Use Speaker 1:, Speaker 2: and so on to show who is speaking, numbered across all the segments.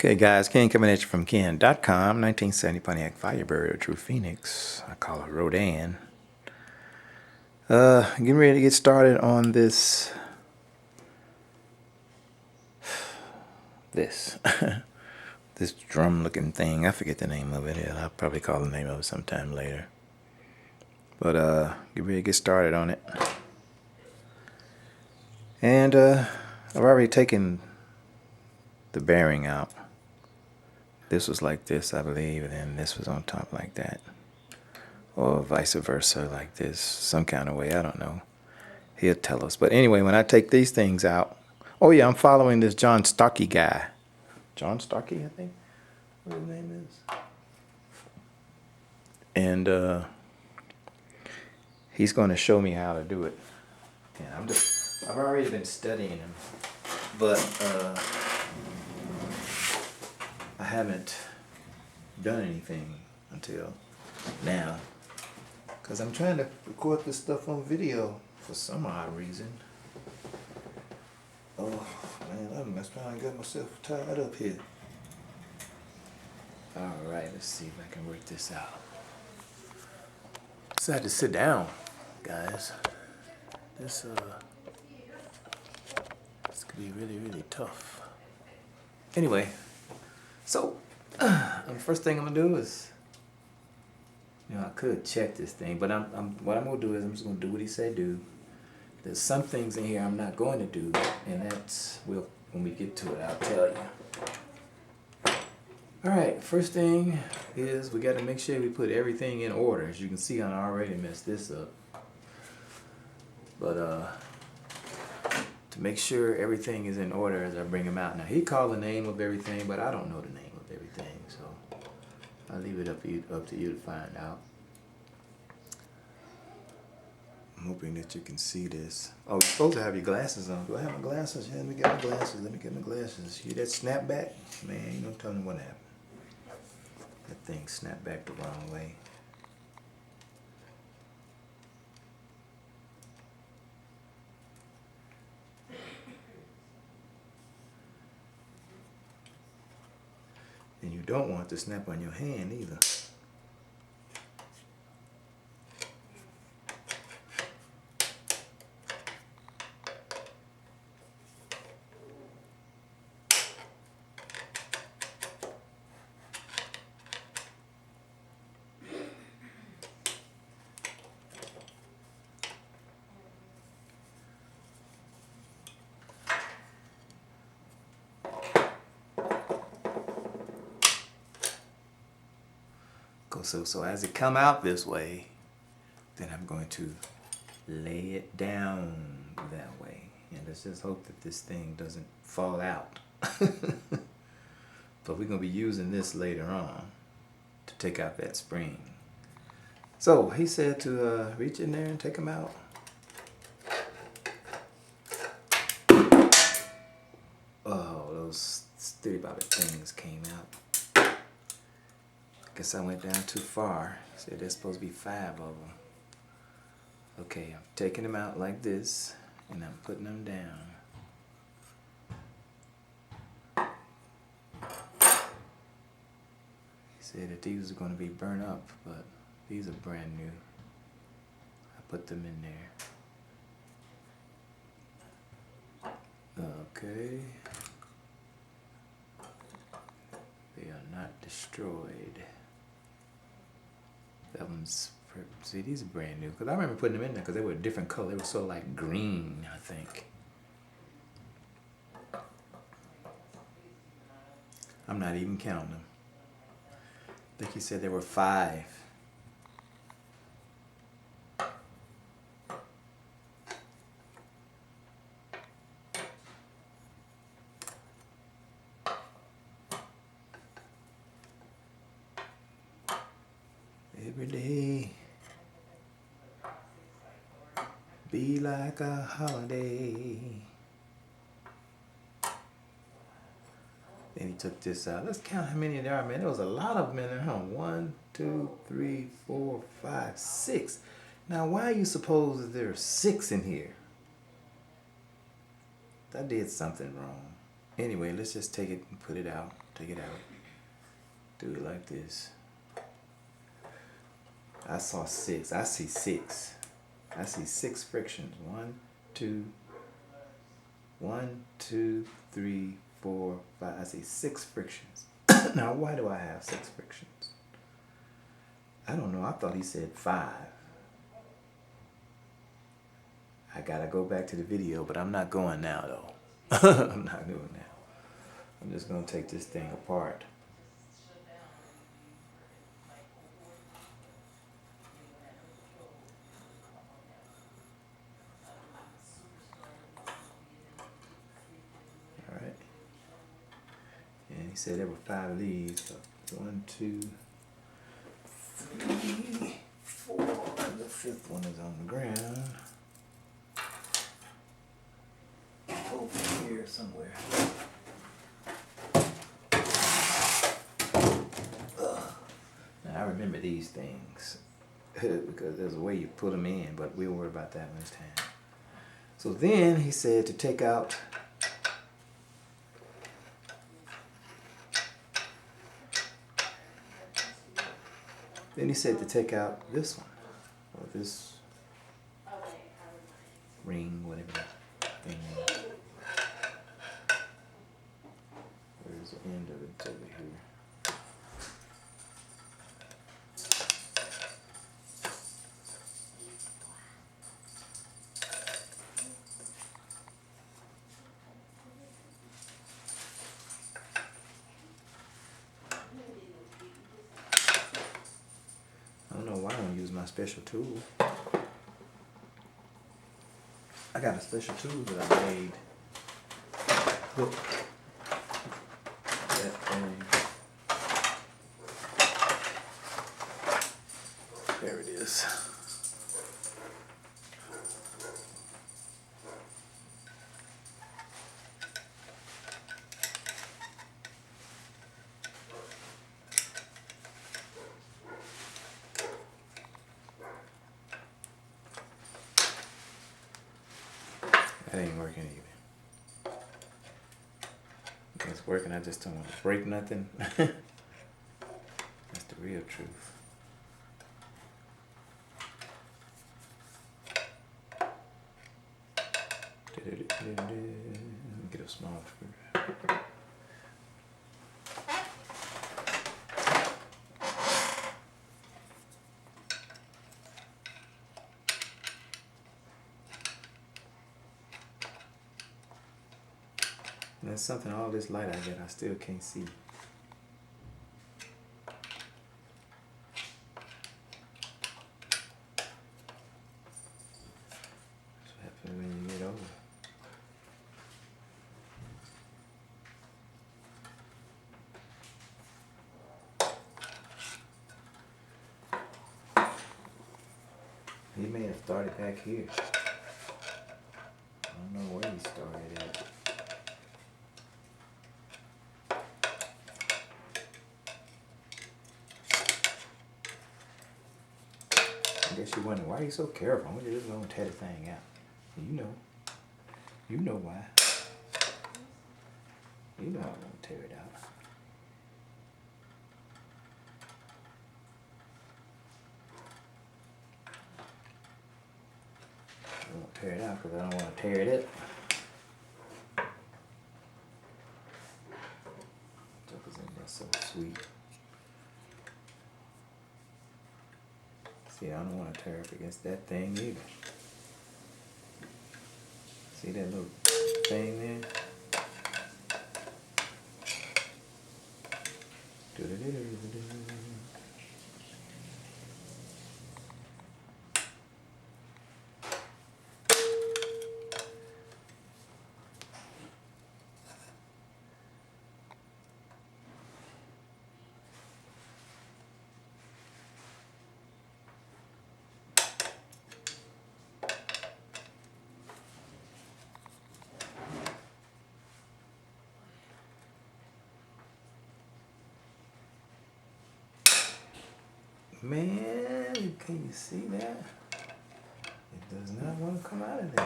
Speaker 1: Okay, guys, Ken coming at you from Ken.com, 1970 Pontiac Firebird, True Phoenix. I call it Rodan. Getting ready to get started on this this drum-looking thing. I forget the name of it. I'll probably call the name of it sometime later. But get ready to get started on it. And I've already taken the bearing out. This was like this, I believe, and then this was on top like that. Or vice versa, like this, some kind of way, I don't know. He'll tell us. But anyway, when I take these things out, oh yeah, I'm following this John Starkey guy. John Starkey, I think, what his name is. And he's going to show me how to do it. And I've already been studying him, but I haven't done anything until now, because I'm trying to record this stuff on video for some odd reason. Oh man, I'm just trying to get myself tied up here. Alright, let's see if I can work this out. So I had to sit down, guys. This could be really, really tough. Anyway, so the first thing I'm gonna do is, I could check this thing, but what I'm gonna do is I'm just gonna do what he said do. There's some things in here I'm not going to do, and that's when we get to it, I'll tell you. All right, first thing is we got to make sure we put everything in order. As you can see, I already messed this up. But to make sure everything is in order as I bring them out. Now he called the name of everything, but I don't know the name of everything, so I'll leave it up to you to find out. I'm hoping that you can see this. Oh, you're supposed to have your glasses on. Do I have my glasses? Yeah, let me get my glasses. Let me get my glasses. See that snapback? Man, you don't tell me what happened. That thing snapped back the wrong way. And you don't want it to snap on your hand either. So as it come out this way, then I'm going to lay it down that way. And let's just hope that this thing doesn't fall out. But we're going to be using this later on to take out that spring. So he said to reach in there and take them out. Oh, those 30-bobby things came out. Guess I went down too far. Said there's supposed to be 5 of them. Okay, I'm taking them out like this, and I'm putting them down. He said that these are going to be burnt up, but these are brand new. I put them in there. Okay. They are not destroyed. That one's, see, these are brand new. Because I remember putting them in there because they were a different color. They were sort of like green, I think. I'm not even counting them. I think he said there were 5. Every day be like a holiday. Then he took this out. Let's count how many there are, man. There was a lot of them in there, huh? 1, 2, 3, 4, 5, 6. Now, why you suppose that there are 6 in here? I did something wrong. Anyway, let's just take it and put it out. take it out. Do it like this. I saw 6. I see 6. I see 6 frictions. 1, 2, 1, 2, 3, 4, 5. I see 6 frictions. Now, why do I have 6 frictions? I don't know. I thought he said 5. I gotta go back to the video, but I'm not going now, though. I'm not doing that. I'm just gonna take this thing apart. All right. And he said there were 5 of these. So 1, 2, 3, 4. The 5th one is on the ground. Over here somewhere. Now I remember these things because there's a way you put them in, but we won't worry about that next time. So then he said to take out this one, or this ring, whatever that thing is. Where's the end of it? It's over here. I don't know why I don't use my special tool. I got a special tool that I made. Hook that thing. There it is. That ain't working either. It's working, I just don't want to break nothing. That's the real truth. Get a small screw. There's something, all this light I get, I still can't see. That's what happens when you get older. He may have started back here. I don't know where he started at. I guess you wonder, why are you so careful? Why don't you just go and tear the thing out? You know why. You know I won't tear it out. I won't tear it out because I don't want to tear it up. That's so sweet. See, I don't want to tear up against that thing either. See that little thing there? Man, can you see that? It does not want to come out of there.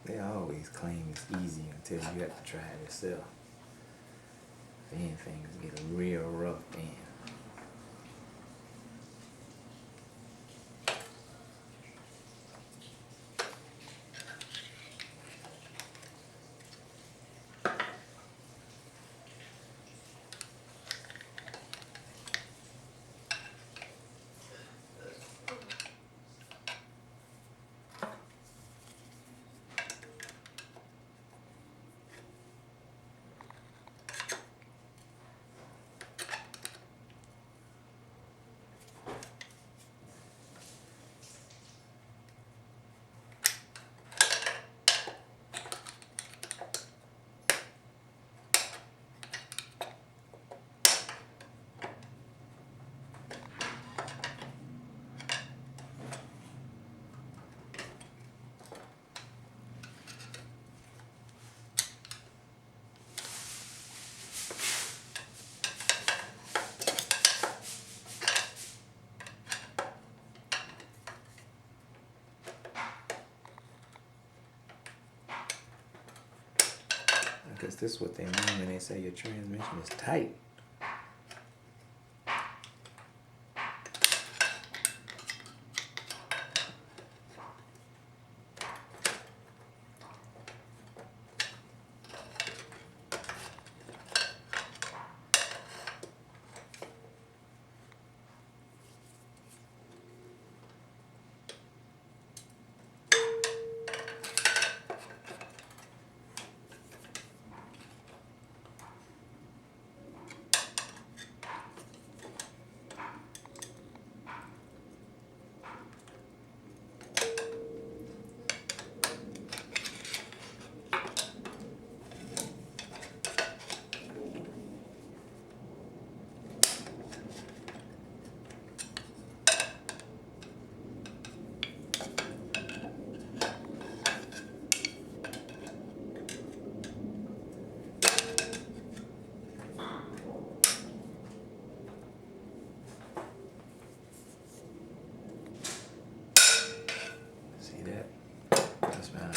Speaker 1: They always claim it's easy until you have to try it yourself. Then things get real rough then. Because this is what they mean when they say your transmission is tight.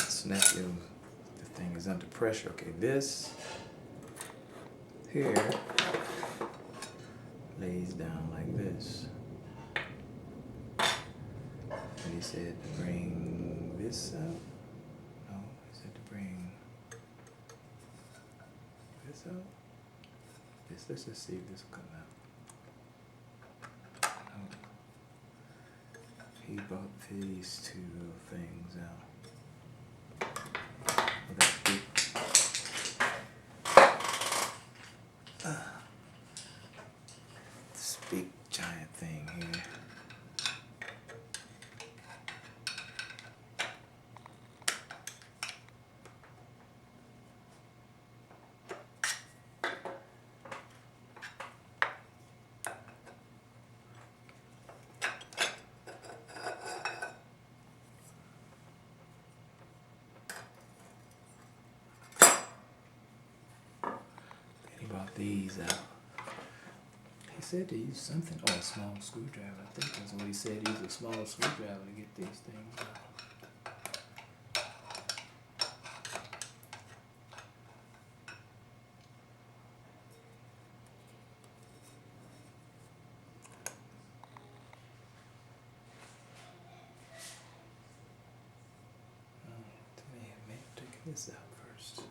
Speaker 1: Snap you. The thing is under pressure. Okay, this here lays down like this. And he said to bring this out. No, he said to bring this out. Let's just see if this will come out. No. He brought these two things out. This big giant thing here. These out. He said to use something. Oh, a small screwdriver. I think that's what he said. Use a small screwdriver to get these things out. Maybe take this out first.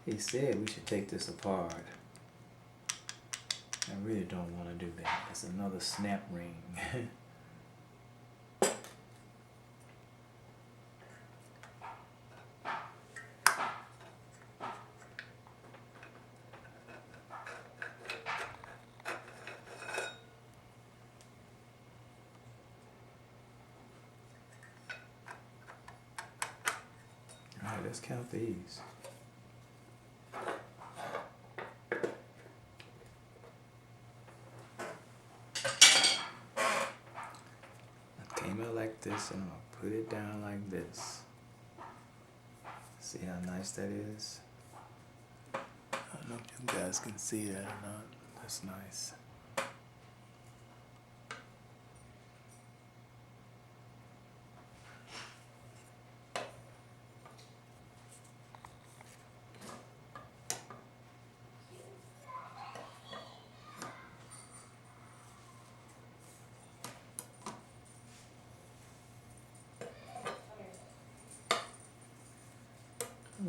Speaker 1: He said we should take this apart. I really don't want to do that. It's another snap ring. Alright, let's count these. Like this, and I'm gonna put it down like this. See how nice that is? don't know if you guys can see that or not. That's nice.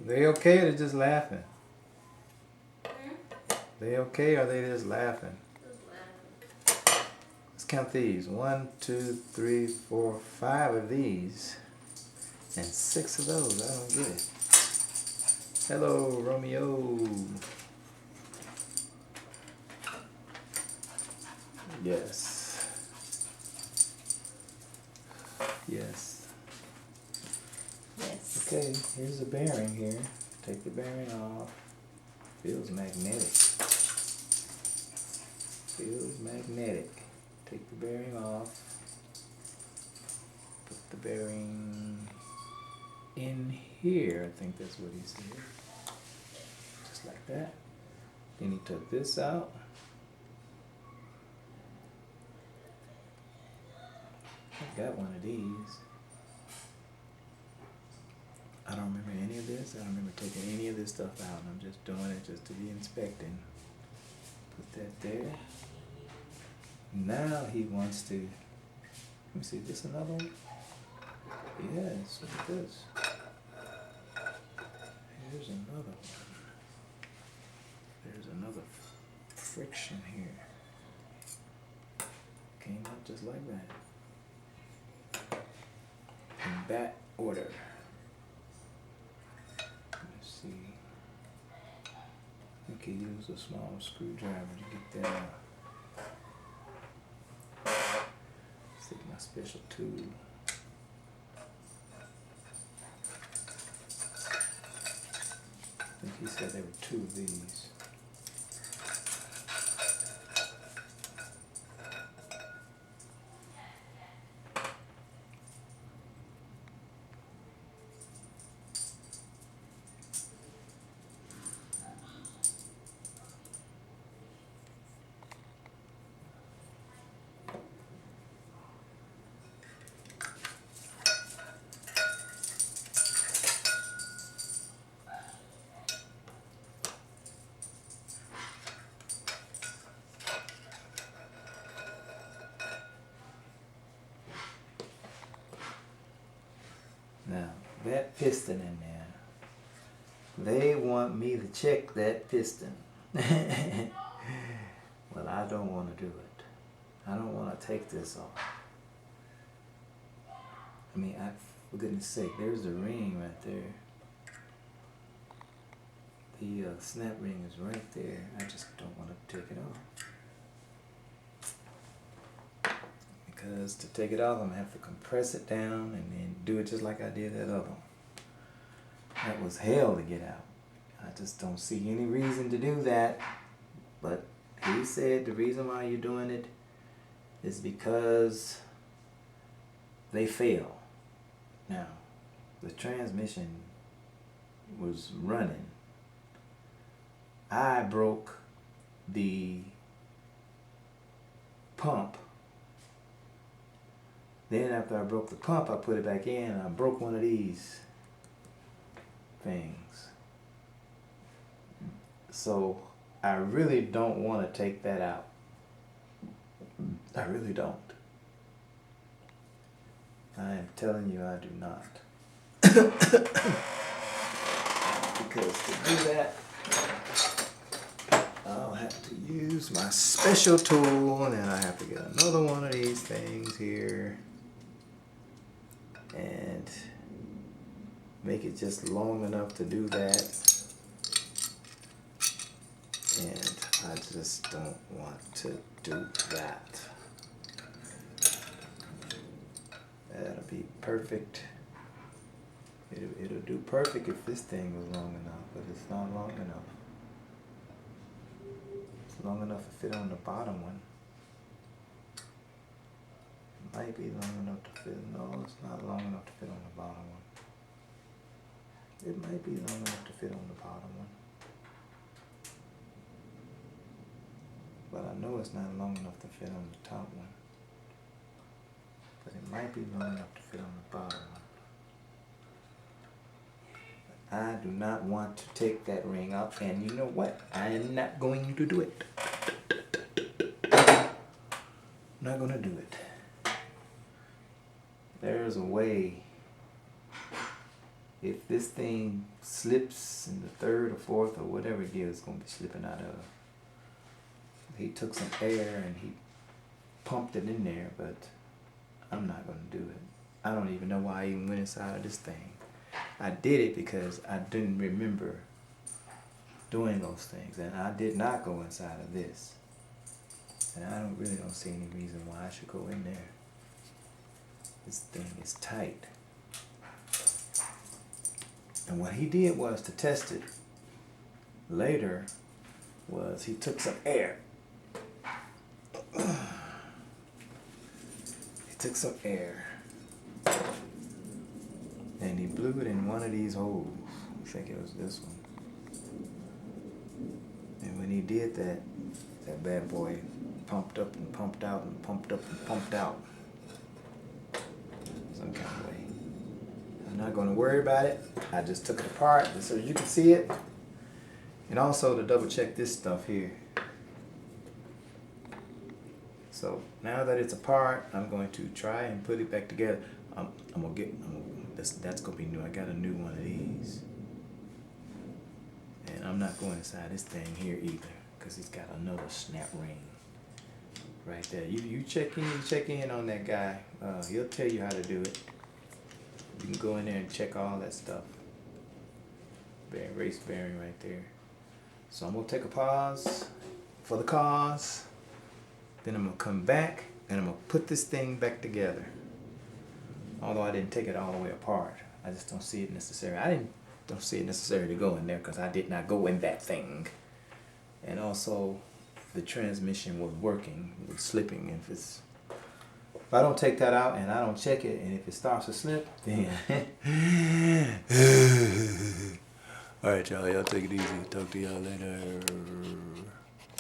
Speaker 1: They okay or they just laughing? They okay or are they just laughing? Let's count these. 1, 2, 3, 4, 5 of these. And 6 of those. I don't get it. Hello, Romeo. Yes. Yes.
Speaker 2: Yes.
Speaker 1: Okay, here's the bearing here. Take the bearing off. Feels magnetic. Feels magnetic. Take the bearing off. Put the bearing in here. I think that's what he said. Just like that. Then he took this out. I got one of these. I don't remember any of this. I don't remember taking any of this stuff out. I'm just doing it just to be inspecting. Put that there. Now he wants to, let me see, is this another one? Yes, look at this. Here's another one. There's another friction here. Came up just like that. In that order. Let's see. I think he used a small screwdriver to get that out. Stick my special tool. I think he said there were 2 of these. Now, that piston in there, they want me to check that piston. Well, I don't want to do it. I don't want to take this off. I mean, for goodness sake, there's the ring right there. The snap ring is right there. I just don't want to take it off. Because to take it off, I'm going to have to compress it down and then do it just like I did that other one. That was hell to get out. I just don't see any reason to do that. But he said the reason why you're doing it is because they fail. Now, the transmission was running. I broke the pump. Then after I broke the pump, I put it back in and I broke one of these things. So I really don't want to take that out. I really don't. I am telling you I do not. Because to do that, I'll have to use my special tool, and then I have to get another one of these things here and make it just long enough to do that. And I just don't want to do that. That'll be perfect. It'll do perfect if this thing was long enough, but it's not long enough. It's long enough to fit on the bottom one. It might be long enough to fit. No, it's not long enough to fit on the bottom one. It might be long enough to fit on the bottom one. but I know it's not long enough to fit on the top one. But it might be long enough to fit on the bottom one. But I do not want to take that ring out, and you know what? I am not going to do it. I'm not going to do it. There's a way. If this thing slips in the third or fourth or whatever gear it's going to be slipping out of. He took some air and he pumped it in there, but I'm not going to do it. I don't even know why I even went inside of this thing. I did it because I didn't remember doing those things, and I did not go inside of this. And I really don't see any reason why I should go in there. This thing is tight. And what he did was to test it later was he took some air. He took some air and he blew it in one of these holes. I think it was this one. And when he did that, that bad boy pumped up and pumped out and pumped up and pumped out. Some kind of way. I'm not going to worry about it. I just took it apart so you can see it. And also to double check this stuff here. So now that it's apart, I'm going to try and put it back together. That's going to be new. I got a new one of these. And I'm not going inside this thing here either, because it's got another snap ring right there. You check in on that guy. He'll tell you how to do it. You can go in there and check all that stuff. Race bearing right there. So I'm going to take a pause for the cause. Then I'm going to come back and I'm going to put this thing back together. Although I didn't take it all the way apart. I just don't see it necessary. Don't see it necessary to go in there because I did not go in that thing. And also the transmission was working. It was slipping. If I don't take that out and I don't check it, and if it starts to slip, then all right, y'all take it easy. Talk to y'all later.